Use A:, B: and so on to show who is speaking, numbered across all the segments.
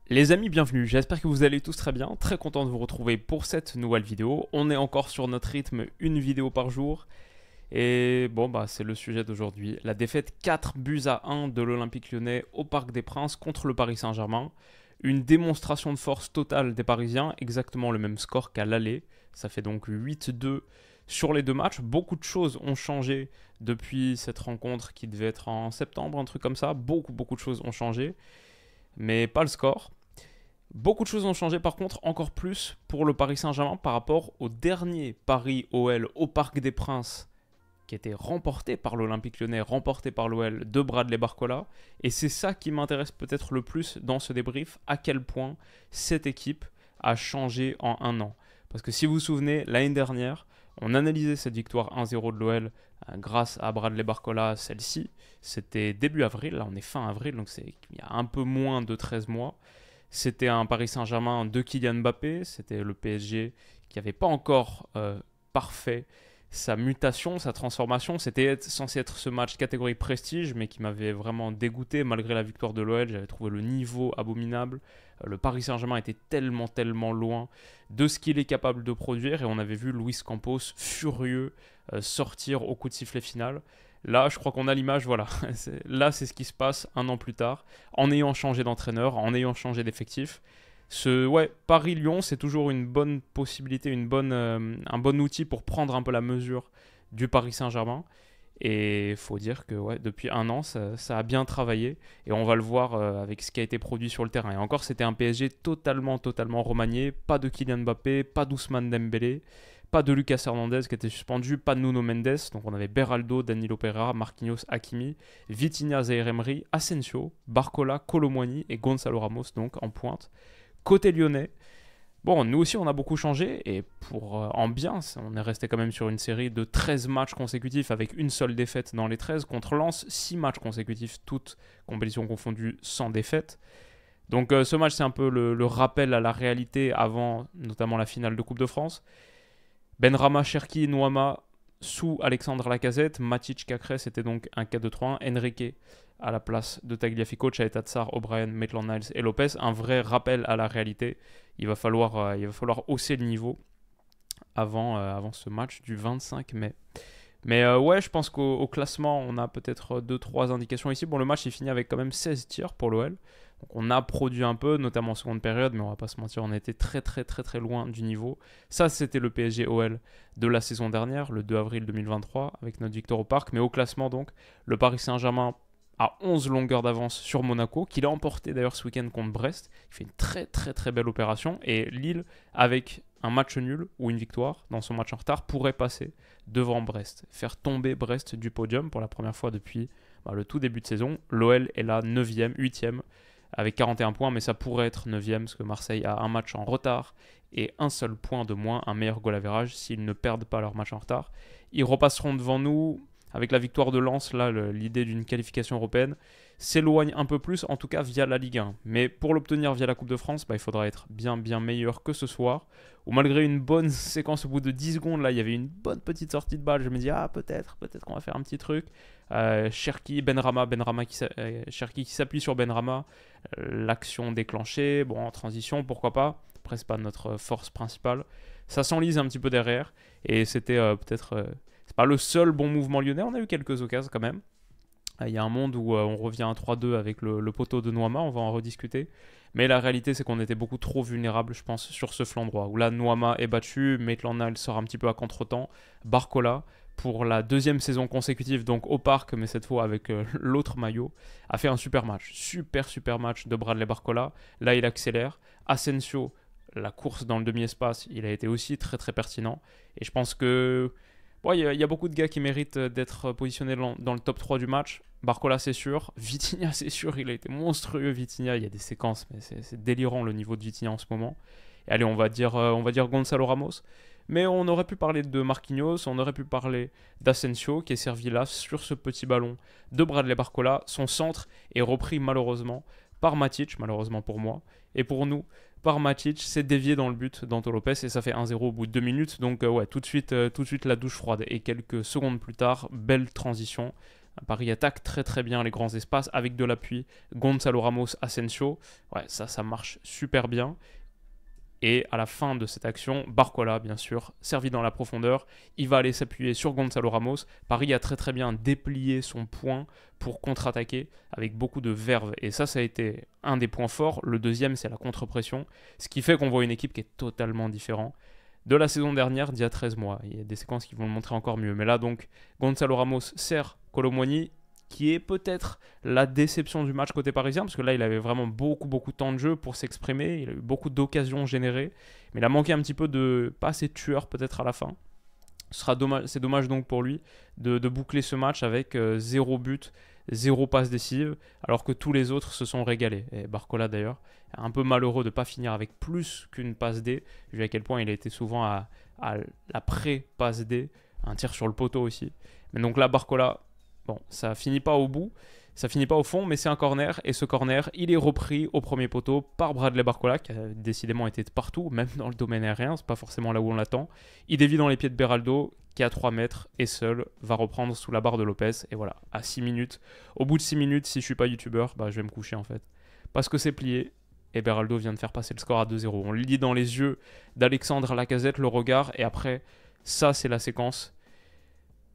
A: Les amis, bienvenue, j'espère que vous allez tous très bien, très content de vous retrouver pour cette nouvelle vidéo. On est encore sur notre rythme, une vidéo par jour. Et bon, c'est le sujet d'aujourd'hui. La défaite 4-1 de l'Olympique Lyonnais au Parc des Princes contre le Paris Saint-Germain. Une démonstration de force totale des Parisiens, exactement le même score qu'à l'aller. Ça fait donc 8-2 sur les deux matchs. Beaucoup de choses ont changé depuis cette rencontre qui devait être en septembre, un truc comme ça. Beaucoup de choses ont changé, mais pas le score. Beaucoup de choses ont changé par contre, encore plus pour le Paris Saint-Germain par rapport au dernier Paris OL au Parc des Princes qui était remporté par l'Olympique Lyonnais, remporté par l'OL de Bradley Barcola. Et c'est ça qui m'intéresse peut-être le plus dans ce débrief, à quel point cette équipe a changé en un an. Parce que si vous vous souvenez, l'année dernière, on analysait cette victoire 1-0 de l'OL grâce à Bradley Barcola, celle-ci. C'était début avril, là on est fin avril, donc c'est il y a un peu moins de 13 mois. C'était un Paris Saint-Germain de Kylian Mbappé, c'était le PSG qui n'avait pas encore parfait sa mutation, sa transformation. C'était censé être ce match catégorie prestige, mais qui m'avait vraiment dégoûté malgré la victoire de l'OL. J'avais trouvé le niveau abominable. Le Paris Saint-Germain était tellement loin de ce qu'il est capable de produire, et on avait vu Luis Campos furieux sortir au coup de sifflet final. Là, je crois qu'on a l'image, voilà. Là, c'est ce qui se passe un an plus tard, en ayant changé d'entraîneur, en ayant changé d'effectif. Paris-Lyon, c'est toujours une bonne possibilité, un bon outil pour prendre un peu la mesure du Paris Saint-Germain. Et il faut dire que depuis un an, ça a bien travaillé. Et on va le voir avec ce qui a été produit sur le terrain. Et encore, c'était un PSG totalement remanié. Pas de Kylian Mbappé, pas d'Ousmane Dembélé, pas de Lucas Hernandez qui était suspendu, pas de Nuno Mendes. Donc on avait Beraldo, Danilo Pereira, Marquinhos, Hakimi, Vitinha, Zaïre Emery, Asensio, Barcola, Kolo Muani et Gonzalo Ramos donc en pointe. Côté lyonnais, bon, nous aussi on a beaucoup changé, et en bien, on est resté quand même sur une série de 13 matchs consécutifs avec une seule défaite dans les 13 contre Lens, 6 matchs consécutifs, toutes compétitions confondues, sans défaite. Donc ce match c'est un peu le rappel à la réalité avant notamment la finale de Coupe de France. Benrahma, Cherki, Nouama sous Alexandre Lacazette, Matic, Cacré, c'était donc un 4-2-3-1, Enrique à la place de Tagliafico, Chaeta Tsar, O'Brien, Maitland-Niles et Lopez. Un vrai rappel à la réalité. Il va falloir hausser le niveau avant ce match du 25 mai. Mais je pense qu'au classement, on a peut-être 2-3 indications ici. Bon, le match est fini avec quand même 16 tirs pour l'OL. Donc on a produit un peu, notamment en seconde période, mais on va pas se mentir, on était très loin du niveau. Ça, c'était le PSG OL de la saison dernière, le 2 avril 2023, avec notre victoire au Parc. Mais au classement, donc, le Paris Saint-Germain à 11 longueurs d'avance sur Monaco, qu'il a emporté d'ailleurs ce week-end contre Brest. Il fait une très belle opération. Et Lille, avec un match nul ou une victoire dans son match en retard, pourrait passer devant Brest, faire tomber Brest du podium pour la première fois depuis le tout début de saison. L'OL est là 9e, 8e, avec 41 points, mais ça pourrait être 9e, parce que Marseille a un match en retard et un seul point de moins, un meilleur goal average s'ils ne perdent pas leur match en retard. Ils repasseront devant nous. Avec la victoire de Lens, là, l'idée d'une qualification européenne s'éloigne un peu plus, en tout cas via la Ligue 1. Mais pour l'obtenir via la Coupe de France, il faudra être bien meilleur que ce soir. Ou malgré une bonne séquence au bout de 10 secondes, là, il y avait une bonne petite sortie de balle. Je me dis, peut-être qu'on va faire un petit truc. Cherki, Benrahma Cherki qui s'appuie sur Benrahma. L'action déclenchée, bon, en transition, pourquoi pas. Après, c'est pas notre force principale. Ça s'enlise un petit peu derrière. Et c'était peut-être... c'est pas le seul bon mouvement lyonnais, on a eu quelques occasions quand même. Il y a un monde où on revient à 3-2 avec le poteau de Nouama, on va en rediscuter. Mais la réalité, c'est qu'on était beaucoup trop vulnérables, je pense, sur ce flanc droit. Où là, Nouama est battu, Maitland-Niles sort un petit peu à contre-temps. Barcola, pour la deuxième saison consécutive, donc au Parc, mais cette fois avec l'autre maillot, a fait un super match. Super match de Bradley Barcola. Là, il accélère. Asensio, la course dans le demi-espace, il a été aussi très pertinent. Et je pense que... bon, il y a beaucoup de gars qui méritent d'être positionnés dans le top 3 du match. Barcola, c'est sûr. Vitinha, c'est sûr. Il a été monstrueux, Vitinha. Il y a des séquences, mais c'est délirant le niveau de Vitinha en ce moment. Et allez, on va dire Gonzalo Ramos. Mais on aurait pu parler de Marquinhos, on aurait pu parler d'Asensio, qui est servi là sur ce petit ballon de Bradley Barcola. Son centre est repris malheureusement par Matic, malheureusement pour moi. Et pour nous, par Matic, c'est dévié dans le but d'Anto Lopez et ça fait 1-0 au bout de 2 minutes. Donc tout de suite la douche froide. Et quelques secondes plus tard, belle transition Paris attaque très très bien les grands espaces avec de l'appui. Gonzalo Ramos, Asensio, ouais, ça marche super bien. Et à la fin de cette action, Barcola, bien sûr, servi dans la profondeur, il va aller s'appuyer sur Gonzalo Ramos. Paris a très très bien déplié son point pour contre-attaquer avec beaucoup de verve. Et ça a été un des points forts. Le deuxième, c'est la contre-pression. Ce qui fait qu'on voit une équipe qui est totalement différente de la saison dernière d'il y a 13 mois. Il y a des séquences qui vont le montrer encore mieux. Mais là, donc, Gonzalo Ramos sert Kolo Muani, qui est peut-être la déception du match côté parisien, parce que là, il avait vraiment beaucoup de temps de jeu pour s'exprimer, il a eu beaucoup d'occasions générées, mais il a manqué un petit peu de, pas assez de tueur peut-être à la fin. C'est dommage donc pour lui de boucler ce match avec 0 but, 0 passe décisive, alors que tous les autres se sont régalés. Et Barcola d'ailleurs, un peu malheureux de ne pas finir avec plus qu'une passe D, vu à quel point il a été souvent à la pré-passe D, un tir sur le poteau aussi. Mais donc là, Barcola, bon, ça finit pas au bout, ça finit pas au fond, mais c'est un corner, et ce corner, il est repris au premier poteau par Bradley Barcola, qui a décidément été de partout, même dans le domaine aérien, c'est pas forcément là où on l'attend. Il dévie dans les pieds de Beraldo, qui est à 3 mètres, et seul, va reprendre sous la barre de Lopez, et voilà, à 6 minutes. Au bout de 6 minutes, si je suis pas youtubeur, bah je vais me coucher en fait. Parce que c'est plié, et Beraldo vient de faire passer le score à 2-0. On le lit dans les yeux d'Alexandre Lacazette, le regard, et après, ça c'est la séquence.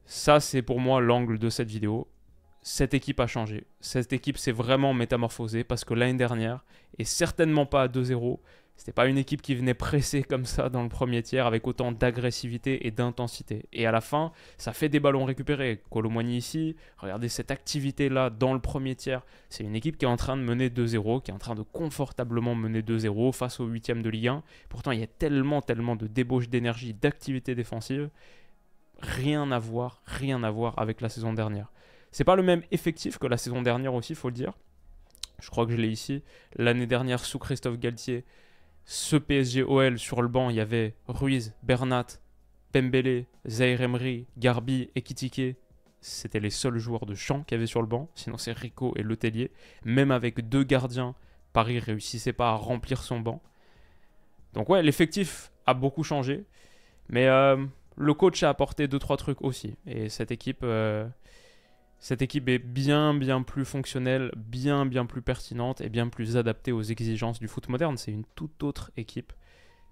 A: Ça, c'est pour moi l'angle de cette vidéo. Cette équipe a changé. Cette équipe s'est vraiment métamorphosée parce que l'année dernière, et certainement pas à 2-0, c'était pas une équipe qui venait presser comme ça dans le premier tiers avec autant d'agressivité et d'intensité. Et à la fin, ça fait des ballons récupérés. Kolo Muani ici, regardez cette activité-là dans le premier tiers. C'est une équipe qui est en train de mener 2-0, qui est en train de confortablement mener 2-0 face au 8e de Ligue 1. Pourtant, il y a tellement de débauche d'énergie, d'activité défensive. Rien à voir avec la saison dernière. C'est pas le même effectif que la saison dernière aussi, il faut le dire. Je crois que je l'ai ici. L'année dernière, sous Christophe Galtier, ce PSG-OL sur le banc, il y avait Ruiz, Bernat, Pembele, Zaïre Emery, Garbi, Ekitike. C'était les seuls joueurs de champ qu'il y avait sur le banc. Sinon, c'est Rico et Letellier. Même avec 2 gardiens, Paris réussissait pas à remplir son banc. Donc ouais, l'effectif a beaucoup changé. Mais le coach a apporté 2-3 trucs aussi. Et cette équipe est bien plus fonctionnelle, bien plus pertinente et bien plus adaptée aux exigences du foot moderne. C'est une toute autre équipe.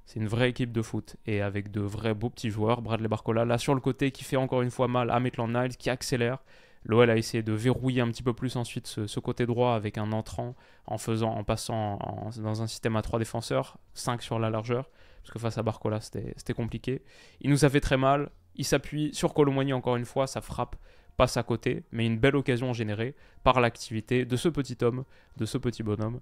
A: C'est une vraie équipe de foot. Et avec de vrais beaux petits joueurs. Bradley Barcola, là sur le côté, qui fait encore une fois mal à Maitland-Niles, qui accélère. L'OL a essayé de verrouiller un petit peu plus ensuite ce côté droit avec un entrant en passant dans un système à 3 défenseurs, 5 sur la largeur. Parce que face à Barcola, c'était compliqué. Il nous a fait très mal. Il s'appuie sur Kolo Muani encore une fois. Ça frappe, passe à côté. Mais une belle occasion générée par l'activité de ce petit homme, de ce petit bonhomme,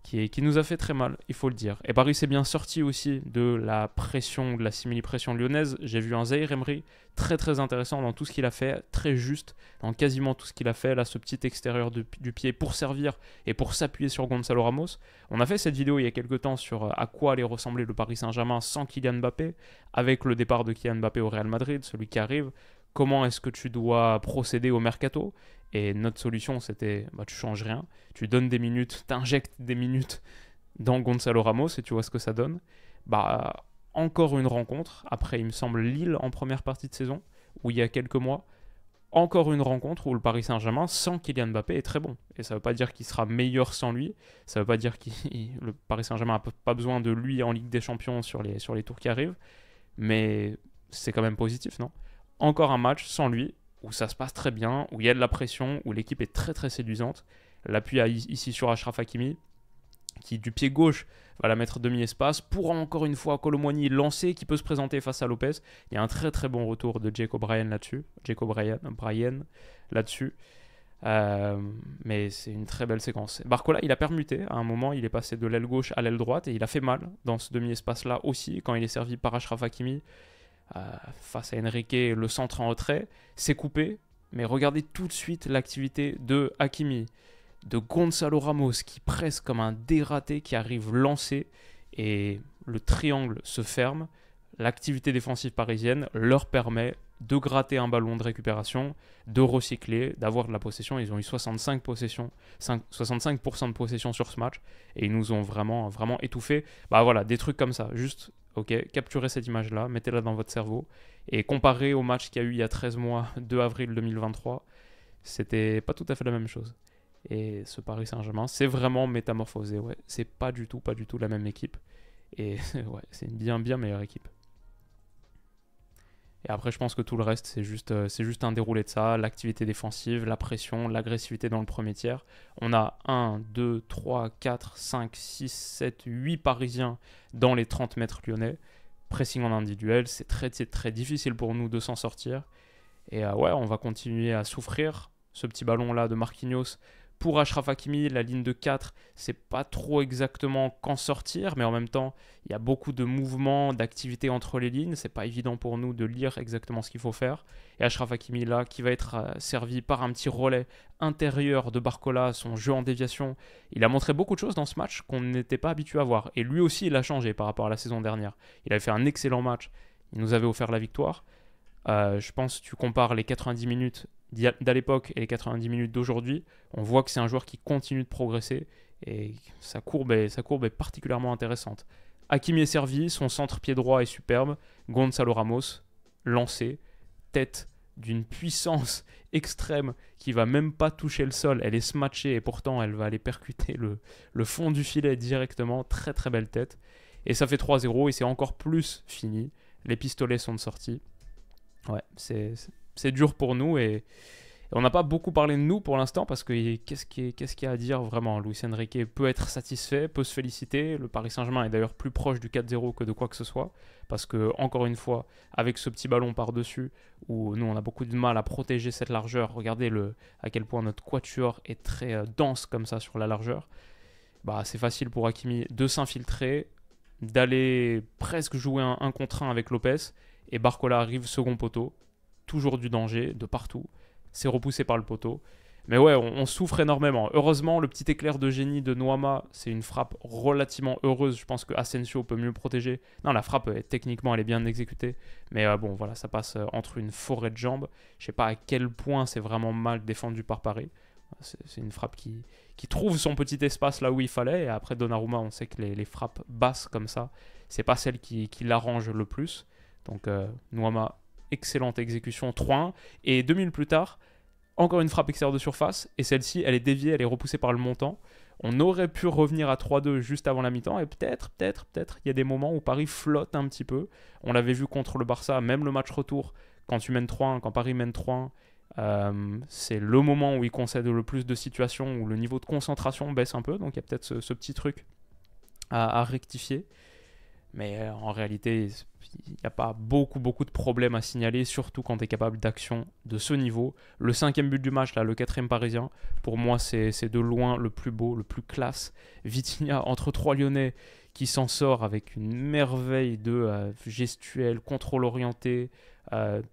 A: qui nous a fait très mal, il faut le dire. Et Paris s'est bien sorti aussi de la pression, de la simili-pression lyonnaise. J'ai vu un Zaïre Emery très intéressant dans tout ce qu'il a fait, très juste dans quasiment tout ce qu'il a fait. Là, ce petit extérieur du pied pour servir et pour s'appuyer sur Gonzalo Ramos. On a fait cette vidéo il y a quelques temps sur à quoi allait ressembler le Paris Saint-Germain sans Kylian Mbappé, avec le départ de Kylian Mbappé au Real Madrid, celui qui arrive. Comment est-ce que tu dois procéder au mercato ? Et notre solution, c'était, tu changes rien, tu donnes des minutes, t'injectes des minutes dans Gonzalo Ramos et tu vois ce que ça donne. Encore une rencontre, après il me semble Lille en première partie de saison, où il y a quelques mois, encore une rencontre où le Paris Saint-Germain sans Kylian Mbappé est très bon. Et ça ne veut pas dire qu'il sera meilleur sans lui, ça ne veut pas dire que le Paris Saint-Germain n'a pas besoin de lui en Ligue des Champions sur les tours qui arrivent, mais c'est quand même positif, non ? Encore un match sans lui, où ça se passe très bien, où il y a de la pression, où l'équipe est très séduisante. L'appui ici sur Achraf Hakimi, qui du pied gauche va la mettre demi-espace, pour encore une fois Kolo Muani lancer, qui peut se présenter face à Lopez. Il y a un très bon retour de Jacob Bryan là-dessus. Mais c'est une très belle séquence. Barcola, il a permuté. À un moment, il est passé de l'aile gauche à l'aile droite, et il a fait mal dans ce demi-espace-là aussi, quand il est servi par Achraf Hakimi. Face à Enrique, le centre en retrait, c'est coupé, mais regardez tout de suite l'activité de Hakimi, de Gonzalo Ramos qui presse comme un dératé, qui arrive lancé, et le triangle se ferme. L'activité défensive parisienne leur permet de gratter un ballon de récupération, de recycler, d'avoir de la possession. Ils ont eu 65% de possession sur ce match, et ils nous ont vraiment étouffés. Voilà, des trucs comme ça, juste... Ok, capturez cette image-là, mettez-la dans votre cerveau et comparez au match qu'il y a eu il y a 13 mois, 2 avril 2023. c'était pas tout à fait la même chose. Et ce Paris Saint-Germain, c'est vraiment métamorphosé. Ouais. C'est pas du tout la même équipe. Et ouais, c'est une bien meilleure équipe. Et après, je pense que tout le reste, c'est juste un déroulé de ça. L'activité défensive, la pression, l'agressivité dans le premier tiers. On a 1, 2, 3, 4, 5, 6, 7, 8 Parisiens dans les 30 mètres lyonnais. Pressing en individuel, c'est très difficile pour nous de s'en sortir. Et ouais, on va continuer à souffrir. Ce petit ballon-là de Marquinhos pour Achraf Hakimi, la ligne de 4, c'est pas trop exactement quand sortir, mais en même temps, il y a beaucoup de mouvements, d'activités entre les lignes. C'est pas évident pour nous de lire exactement ce qu'il faut faire. Et Achraf Hakimi, là, qui va être servi par un petit relais intérieur de Barcola, son jeu en déviation. Il a montré beaucoup de choses dans ce match qu'on n'était pas habitué à voir. Et lui aussi, il a changé par rapport à la saison dernière. Il avait fait un excellent match. Il nous avait offert la victoire. Je pense que tu compares les 90 minutes d'à l'époque et les 90 minutes d'aujourd'hui, on voit que c'est un joueur qui continue de progresser et sa courbe est particulièrement intéressante. Hakimi est servi, son centre pied droit est superbe, Gonzalo Ramos, lancé, tête d'une puissance extrême qui va même pas toucher le sol, elle est smatchée et pourtant elle va aller percuter le fond du filet directement, très belle tête. Et ça fait 3-0 et c'est encore plus fini, les pistolets sont de sortie. Ouais, c'est dur pour nous et on n'a pas beaucoup parlé de nous pour l'instant parce que qu'est-ce qu'il y a à dire vraiment? Luis Enrique peut être satisfait, peut se féliciter. Le Paris Saint-Germain est d'ailleurs plus proche du 4-0 que de quoi que ce soit parce que, encore une fois, avec ce petit ballon par-dessus où nous on a beaucoup de mal à protéger cette largeur, regardez à quel point notre quatuor est très dense comme ça sur la largeur. Bah, c'est facile pour Hakimi de s'infiltrer, d'aller presque jouer un contre 1 avec Lopez et Barcola arrive second poteau. Toujours du danger de partout. C'est repoussé par le poteau. Mais ouais, on souffre énormément. Heureusement, le petit éclair de génie de Nuama, c'est une frappe relativement heureuse. Je pense que Asensio peut mieux protéger. Non, la frappe, techniquement, elle est bien exécutée. Mais bon, voilà, ça passe entre une forêt de jambes. Je sais pas à quel point c'est vraiment mal défendu par Paris. C'est une frappe qui trouve son petit espace là où il fallait. Et après Donnarumma, on sait que les frappes basses comme ça, c'est pas celle qui l'arrange le plus. Donc Nuama, excellente exécution, 3-1. Et 2 minutes plus tard, encore une frappe extérieure de surface. Et celle-ci, elle est déviée, elle est repoussée par le montant. On aurait pu revenir à 3-2 juste avant la mi-temps. Et peut-être, il y a des moments où Paris flotte un petit peu. On l'avait vu contre le Barça, même le match retour, quand tu mènes 3-1, quand Paris mène 3-1. C'est le moment où il concède le plus de situations, où le niveau de concentration baisse un peu. Donc il y a peut-être ce petit truc à rectifier. Mais en réalité, il n'y a pas beaucoup de problèmes à signaler, surtout quand tu es capable d'action de ce niveau. Le 5e but du match, là, le 4e parisien, pour moi, c'est de loin le plus beau, le plus classe. Vitinha, entre 3 Lyonnais, qui s'en sort avec une merveille de gestuelle, contrôle orienté,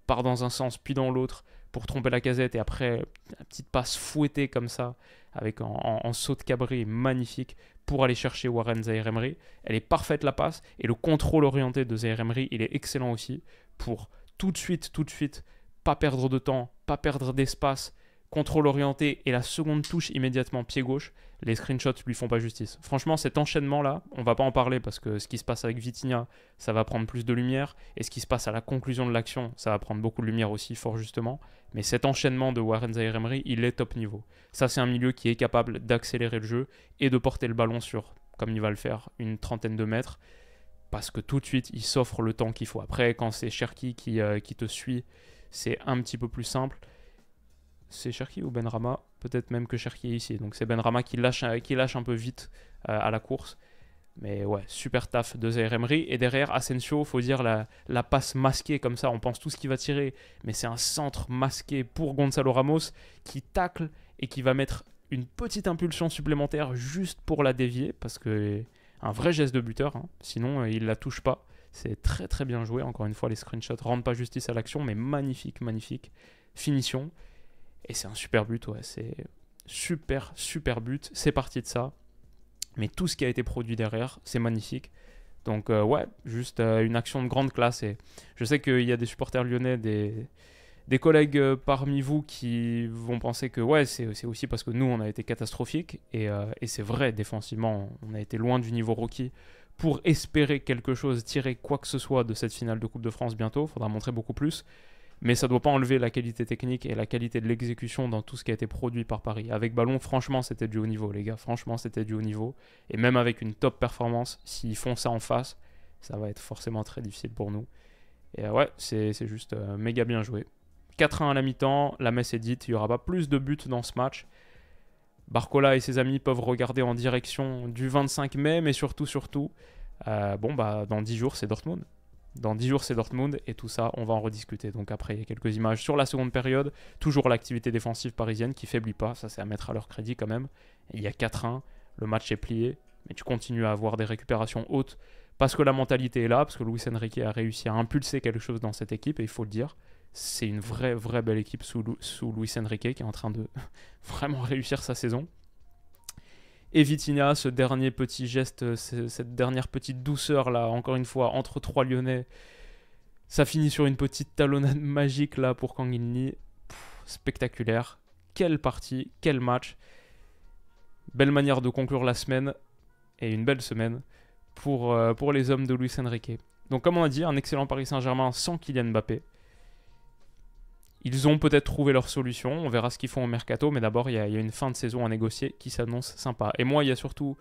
A: part dans un sens puis dans l'autre pour tromper la casette et après, une petite passe fouettée comme ça, avec en saut de cabri magnifique, pour aller chercher Warren Zaïre-Emery. Elle est parfaite la passe et le contrôle orienté de Zaïre-Emery, il est excellent aussi pour tout de suite, pas perdre de temps, pas perdre d'espace, contrôle orienté et la seconde touche immédiatement pied gauche. Les screenshots lui font pas justice. Franchement, cet enchaînement-là, on va pas en parler parce que ce qui se passe avec Vitinha, ça va prendre plus de lumière et ce qui se passe à la conclusion de l'action, ça va prendre beaucoup de lumière aussi, fort justement. Mais cet enchaînement de Warren Zaïre-Emery, il est top niveau. Ça, c'est un milieu qui est capable d'accélérer le jeu et de porter le ballon sur, comme il va le faire, une trentaine de mètres parce que tout de suite, il s'offre le temps qu'il faut. Après, quand c'est Cherki qui te suit, c'est un petit peu plus simple. C'est Cherki ou Benrahma? Peut-être même que Cherki est ici. Donc c'est Benrahma qui lâche un peu vite à la course. Mais ouais, super taf de Zaïre-Emery. Et derrière, Asensio, faut dire la passe masquée comme ça. On pense tout ce qu'il va tirer. Mais c'est un centre masqué pour Gonzalo Ramos qui tacle et qui va mettre une petite impulsion supplémentaire juste pour la dévier. Parce que un vrai geste de buteur. Hein. Sinon, il la touche pas. C'est très bien joué. Encore une fois, les screenshots rendent pas justice à l'action. Mais magnifique finition. Et c'est un super but, ouais, c'est super but, c'est parti de ça. Mais tout ce qui a été produit derrière, c'est magnifique. Donc ouais, juste une action de grande classe. Et je sais qu'il y a des supporters lyonnais, des collègues parmi vous qui vont penser que ouais, c'est aussi parce que nous, on a été catastrophique. Et c'est vrai, défensivement, on a été loin du niveau rookie. Pour espérer quelque chose, tirer quoi que ce soit de cette finale de Coupe de France bientôt, il faudra montrer beaucoup plus. mais ça ne doit pas enlever la qualité technique et la qualité de l'exécution dans tout ce qui a été produit par Paris. Avec ballon, franchement, c'était du haut niveau, les gars. Franchement, c'était du haut niveau. Et même avec une top performance, s'ils font ça en face, ça va être forcément très difficile pour nous. Et ouais, c'est juste méga bien joué. 4-1 à la mi-temps, la messe est dite, il n'y aura pas plus de buts dans ce match. Barcola et ses amis peuvent regarder en direction du 25 mai, mais surtout, dans 10 jours, c'est Dortmund. Dans 10 jours, c'est Dortmund, et tout ça, on va en rediscuter. Donc après, il y a quelques images sur la seconde période. Toujours l'activité défensive parisienne qui faiblit pas, ça c'est à mettre à leur crédit quand même. Et il y a 4-1, le match est plié, mais tu continues à avoir des récupérations hautes, parce que la mentalité est là, parce que Luis Enrique a réussi à impulser quelque chose dans cette équipe, et il faut le dire. C'est une vraie belle équipe sous Luis Enrique qui est en train de vraiment réussir sa saison. Et Vitinha, ce dernier petit geste, cette dernière petite douceur là, encore une fois, entre trois Lyonnais, ça finit sur une petite talonnade magique là pour Kang In-lee. Spectaculaire. Quelle partie, quel match. Belle manière de conclure la semaine et une belle semaine pour les hommes de Luis Enrique. Donc comme on a dit, un excellent Paris Saint-Germain sans Kylian Mbappé. Ils ont peut-être trouvé leur solution, on verra ce qu'ils font au mercato, mais d'abord il y a une fin de saison à négocier qui s'annonce sympa. Et moi il y a surtout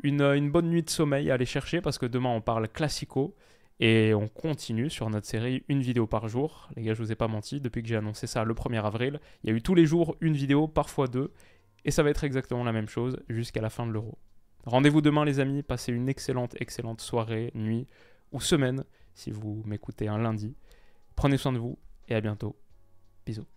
A: une bonne nuit de sommeil à aller chercher parce que demain on parle Classico et on continue sur notre série une vidéo par jour. Les gars, je vous ai pas menti, depuis que j'ai annoncé ça le 1er avril, il y a eu tous les jours une vidéo, parfois deux, et ça va être exactement la même chose jusqu'à la fin de l'Euro. Rendez-vous demain les amis, passez une excellente soirée, nuit ou semaine si vous m'écoutez un lundi. Prenez soin de vous et à bientôt. Bisous.